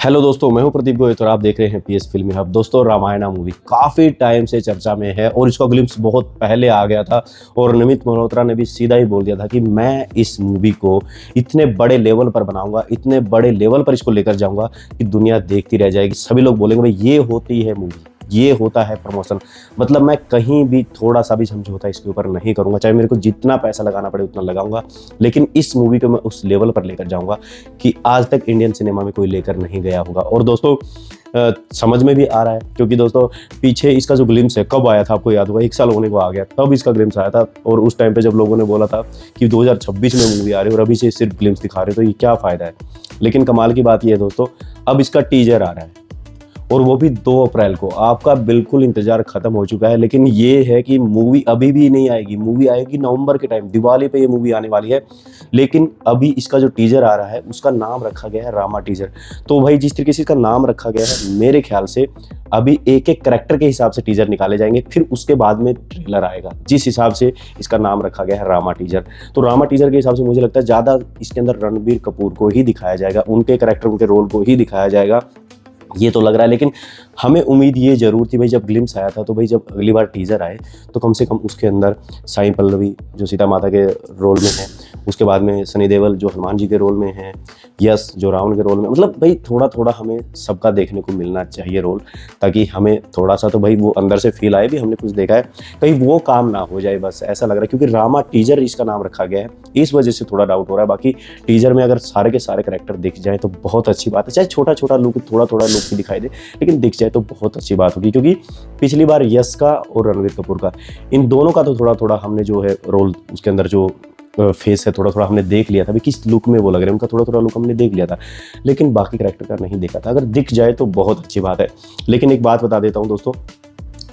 Hello दोस्तों, मैं हूं प्रदीप गोयल और आप देख रहे हैं पीएस फिल्मी हब। दोस्तों, रामायणा मूवी काफ़ी टाइम से चर्चा में है और इसका ग्लिम्स बहुत पहले आ गया था और नमित मल्होत्रा ने भी सीधा ही बोल दिया था कि मैं इस मूवी को इतने बड़े लेवल पर बनाऊंगा, इतने बड़े लेवल पर इसको लेकर जाऊंगा कि दुनिया देखती रह जाएगी। सभी लोग बोलेंगे भाई ये होती है मूवी, ये होता है प्रमोशन। मतलब मैं कहीं भी थोड़ा सा भी समझौता इसके ऊपर नहीं करूंगा, चाहे मेरे को जितना पैसा लगाना पड़े उतना लगाऊंगा, लेकिन इस मूवी को मैं उस लेवल पर लेकर जाऊंगा कि आज तक इंडियन सिनेमा में कोई लेकर नहीं गया होगा। और दोस्तों समझ में भी आ रहा है, क्योंकि दोस्तों पीछे इसका जो ग्लिम्स है कब आया था आपको याद होगा, 1 साल होने को आ गया तब इसका ग्लिम्स आया था। और उस टाइम पे जब लोगों ने बोला था कि 2026 में मूवी आ रही है और अभी से सिर्फ ग्लिम्स दिखा रहे हो, तो ये क्या फ़ायदा है। लेकिन कमाल की बात ये है दोस्तों, अब इसका टीजर आ रहा है और वो भी 2 अप्रैल को। आपका बिल्कुल इंतजार खत्म हो चुका है, लेकिन ये है कि मूवी अभी भी नहीं आएगी। मूवी आएगी नवंबर के टाइम, दिवाली पे ये मूवी आने वाली है। लेकिन अभी इसका जो टीजर आ रहा है उसका नाम रखा गया है रामा टीजर। तो भाई जिस तरीके से इसका नाम रखा गया है, मेरे ख्याल से अभी एक एक कैरेक्टर के हिसाब से टीजर निकाले जाएंगे, फिर उसके बाद में ट्रेलर आएगा। जिस हिसाब से इसका नाम रखा गया है रामा टीजर, तो रामा टीजर के हिसाब से मुझे लगता है ज़्यादा इसके अंदर रणबीर कपूर को ही दिखाया जाएगा, उनके कैरेक्टर, उनके रोल को ही दिखाया जाएगा, ये तो लग रहा है। लेकिन हमें उम्मीद ये जरूर थी भाई, जब ग्लिम्स आया था तो भाई जब अगली बार टीजर आए तो कम से कम उसके अंदर साई पल्लवी जो सीता माता के रोल में है, उसके बाद में सनी देओल जो हनुमान जी के रोल में है, यश जो रावण के रोल में, मतलब भाई थोड़ा थोड़ा हमें सबका देखने को मिलना चाहिए रोल, ताकि हमें थोड़ा सा तो भाई वो अंदर से फील आए भी हमने कुछ देखा है, कहीं वो काम ना हो जाए। बस ऐसा लग रहा है, क्योंकि रामा टीजर इसका नाम रखा गया है, इस वजह से थोड़ा डाउट हो रहा है। बाकी टीजर में अगर सारे के सारे कैरेक्टर दिख जाए तो बहुत अच्छी बात है, चाहे छोटा छोटा लुक, थोड़ा थोड़ा लुक भी दिखाई दे, लेकिन दिख जाए तो बहुत अच्छी बात होगी। क्योंकि पिछली बार यश का और रणवीर कपूर का, इन दोनों का तो थोड़ा थोड़ा हमने जो है रोल, उसके अंदर जो फेस है थोड़ा थोड़ा हमने देख लिया था भी, किस लुक में वो लग रहे हैं, उनका थोड़ा थोड़ा लुक हमने देख लिया था, लेकिन बाकी कैरेक्टर का नहीं देखा था। अगर दिख जाए तो बहुत अच्छी बात है। लेकिन एक बात बता देता हूँ दोस्तों,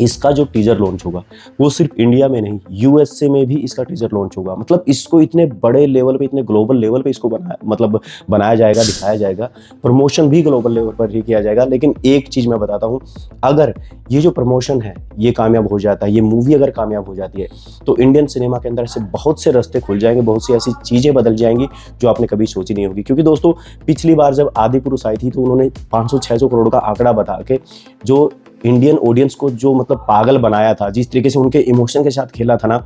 इसका जो टीजर लॉन्च होगा वो सिर्फ इंडिया में नहीं, यूएसए में भी इसका टीजर लॉन्च होगा। मतलब इसको इतने बड़े लेवल पे, इतने ग्लोबल लेवल पे इसको बनाया जाएगा, दिखाया जाएगा, प्रमोशन भी ग्लोबल लेवल पर ही किया जाएगा। लेकिन एक चीज़ मैं बताता हूँ, अगर ये जो प्रमोशन है ये कामयाब हो जाता है, ये मूवी अगर कामयाब हो जाती है, तो इंडियन सिनेमा के अंदर से बहुत से रास्ते खुल जाएंगे, बहुत सी ऐसी चीज़ें बदल जाएंगी जो आपने कभी सोची नहीं होगी। क्योंकि दोस्तों पिछली बार जब आदि पुरुष आई थी तो उन्होंने 500-600 करोड़ का आंकड़ा बता के जो इंडियन ऑडियंस को जो मतलब पागल बनाया था, जिस तरीके से उनके इमोशन के साथ खेला था ना,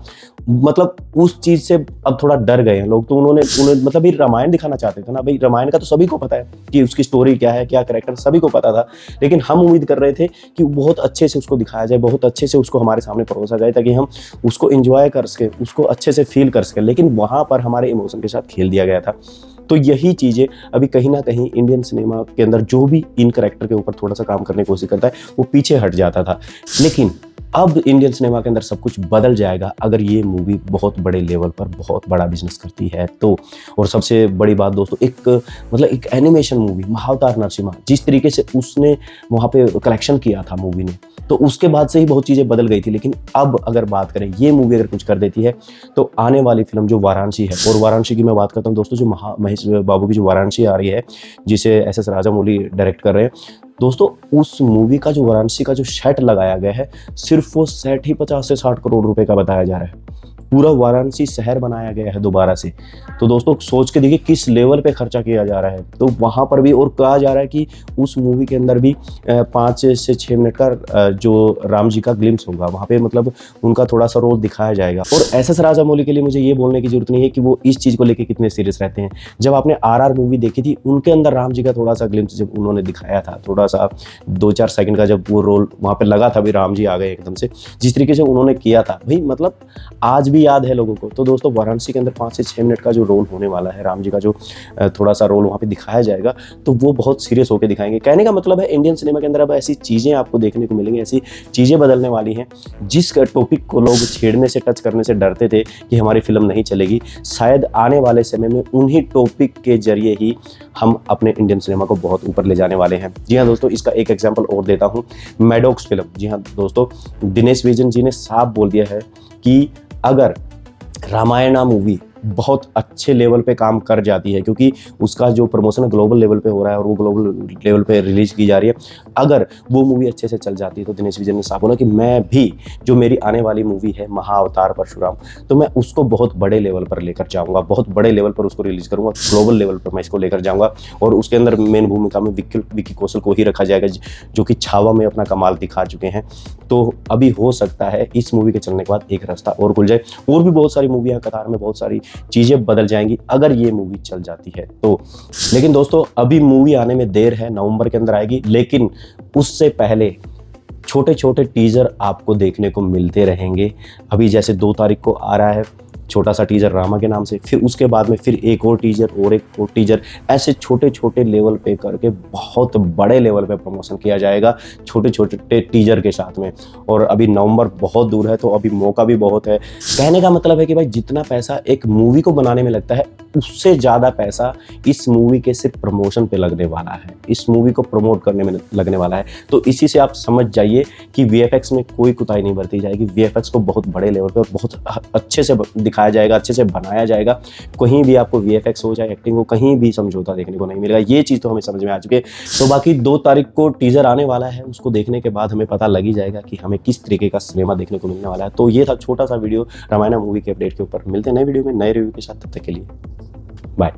मतलब उस चीज़ से अब थोड़ा डर गए हैं लोग। तो उन्होंने मतलब ये रामायण दिखाना चाहते थे ना भाई, रामायण का तो सभी को पता है कि उसकी स्टोरी क्या है, क्या कैरेक्टर, सभी को पता था। लेकिन हम उम्मीद कर रहे थे कि बहुत अच्छे से उसको दिखाया जाए, बहुत अच्छे से उसको हमारे सामने परोसा जाए, ताकि हम उसको एंजॉय कर सकें, उसको अच्छे से फील कर सकें। लेकिन वहाँ पर हमारे इमोशन के साथ खेल दिया गया था। तो यही चीज़ें अभी कहीं ना कहीं इंडियन सिनेमा के अंदर जो भी इन कैरेक्टर के ऊपर थोड़ा सा काम करने की कोशिश करता है वो पीछे हट जाता था। लेकिन अब इंडियन सिनेमा के अंदर सब कुछ बदल जाएगा अगर ये मूवी बहुत बड़े लेवल पर बहुत बड़ा बिजनेस करती है तो। और सबसे बड़ी बात दोस्तों, एक एनिमेशन मूवी महाअवतार नरसिम्हा, जिस तरीके से उसने वहाँ पे कलेक्शन किया था मूवी ने, तो उसके बाद से ही बहुत चीज़ें बदल गई थी। लेकिन अब अगर बात करें, ये मूवी अगर कुछ कर देती है तो आने वाली फिल्म जो वाराणसी है, और वाराणसी की मैं बात करता हूँ दोस्तों, जो महेश बाबू की जो वाराणसी आ रही है, जिसे एस राजामौली डायरेक्ट कर रहे हैं दोस्तों, उस मूवी का जो वाराणसी का जो सेट लगाया गया है, सिर्फ वो सेट ही 50 से 60 करोड़ रुपए का बताया जा रहा है। पूरा वाराणसी शहर बनाया गया है दोबारा से। तो दोस्तों सोच के देखिए किस लेवल पे खर्चा किया जा रहा है। तो वहाँ पर भी, और कहा जा रहा है कि उस मूवी के अंदर भी 5 से 6 मिनट का जो राम जी का ग्लिम्स होगा, वहाँ पे मतलब उनका थोड़ा सा रोल दिखाया जाएगा। और एस राजामौली के लिए मुझे ये बोलने की जरूरत नहीं है कि वो इस चीज़ को लेकर कितने सीरियस रहते हैं। जब आपने RR मूवी देखी थी, उनके अंदर राम जी का थोड़ा सा ग्लिम्स जब उन्होंने दिखाया था, थोड़ा सा 2-4 सेकंड का जब वो रोल वहाँ पे लगा था, भी राम जी आ गए एकदम से, जिस तरीके से उन्होंने किया था भाई, मतलब आज भी याद है लोगों को। तो दोस्तों वाराणसी के अंदर 5 से 6 मिनट का जो रोल होने वाला है, राम जी का जो थोड़ा सा रोल वहाँ पे दिखाया जाएगा, तो वो बहुत सीरियस होकर दिखाएंगे। कहने का मतलब है इंडियन सिनेमा के अंदर अब ऐसी चीज़ें आपको देखने को मिलेंगी, ऐसी चीज़ें बदलने वाली हैं जिस टॉपिक को लोग छेड़ने से, टच करने से डरते थे कि हमारी फिल्म नहीं चलेगी, शायद आने वाले समय में उन्हीं टॉपिक के जरिए ही हम अपने इंडियन सिनेमा को बहुत ऊपर ले जाने वाले हैं। जी हाँ दोस्तों, इसका एक एग्जाम्पल और देता हूँ, मैडॉक्स फिल्म। जी हाँ दोस्तों, दिनेश विजन जी ने साफ बोल दिया है कि अगर रामायणा मूवी बहुत अच्छे लेवल पे काम कर जाती है, क्योंकि उसका जो प्रमोशन ग्लोबल लेवल पे हो रहा है और वो ग्लोबल लेवल पे रिलीज की जा रही है। अगर वो मूवी अच्छे से चल जाती है तो दिनेश विजय ने साफ बोला कि मैं भी जो मेरी आने वाली मूवी है महाअवतार परशुराम, तो मैं उसको बहुत बड़े लेवल पर लेकर जाऊंगा, बहुत बड़े लेवल पर उसको रिलीज करूंगा, ग्लोबल लेवल पर मैं इसको लेकर जाऊंगा। और उसके अंदर मेन भूमिका में विक्की कौशल को ही रखा जाएगा, जो कि छावा में अपना कमाल दिखा चुके हैं। तो अभी हो सकता है इस मूवी के चलने के बाद एक रास्ता और खुल जाए, और भी बहुत सारी मूवियां कतार में, बहुत सारी चीज़ें बदल जाएंगी अगर ये मूवी चल जाती है तो। लेकिन दोस्तों अभी मूवी आने में देर है, नवंबर के अंदर आएगी, लेकिन उससे पहले छोटे छोटे टीजर आपको देखने को मिलते रहेंगे। अभी जैसे 2 तारीख को आ रहा है छोटा सा टीजर रामा के नाम से, फिर उसके बाद में फिर एक और टीजर और एक और टीजर, ऐसे छोटे छोटे लेवल पे करके बहुत बड़े लेवल पे प्रमोशन किया जाएगा छोटे छोटे टीजर के साथ में। और अभी नवंबर बहुत दूर है तो अभी मौका भी बहुत है। कहने का मतलब है कि भाई जितना पैसा एक मूवी को बनाने में लगता है उससे ज़्यादा पैसा इस मूवी के सिर्फ प्रमोशन पे लगने वाला है, इस मूवी को प्रमोट करने में लगने वाला है। तो इसी से आप समझ जाइए कि वीएफएक्स में कोई कुताही नहीं बरती जाएगी, वीएफएक्स को बहुत बड़े लेवल पे और बहुत अच्छे से दिखाया जाएगा, अच्छे से बनाया जाएगा। कहीं भी आपको वीएफएक्स हो चाहे एक्टिंग हो, कहीं भी समझौता देखने को नहीं मिलेगा। ये चीज़ तो हमें समझ में आ चुकी है। तो बाकी 2 तारीख को टीजर आने वाला है, उसको देखने के बाद हमें पता लग ही जाएगा कि हमें किस तरीके का सिनेमा देखने को मिलने वाला है। तो ये था छोटा सा वीडियो रामायण मूवी के अपडेट के ऊपर। मिलते हैं नए वीडियो में नए रिव्यू के साथ, तब तक के लिए बाय।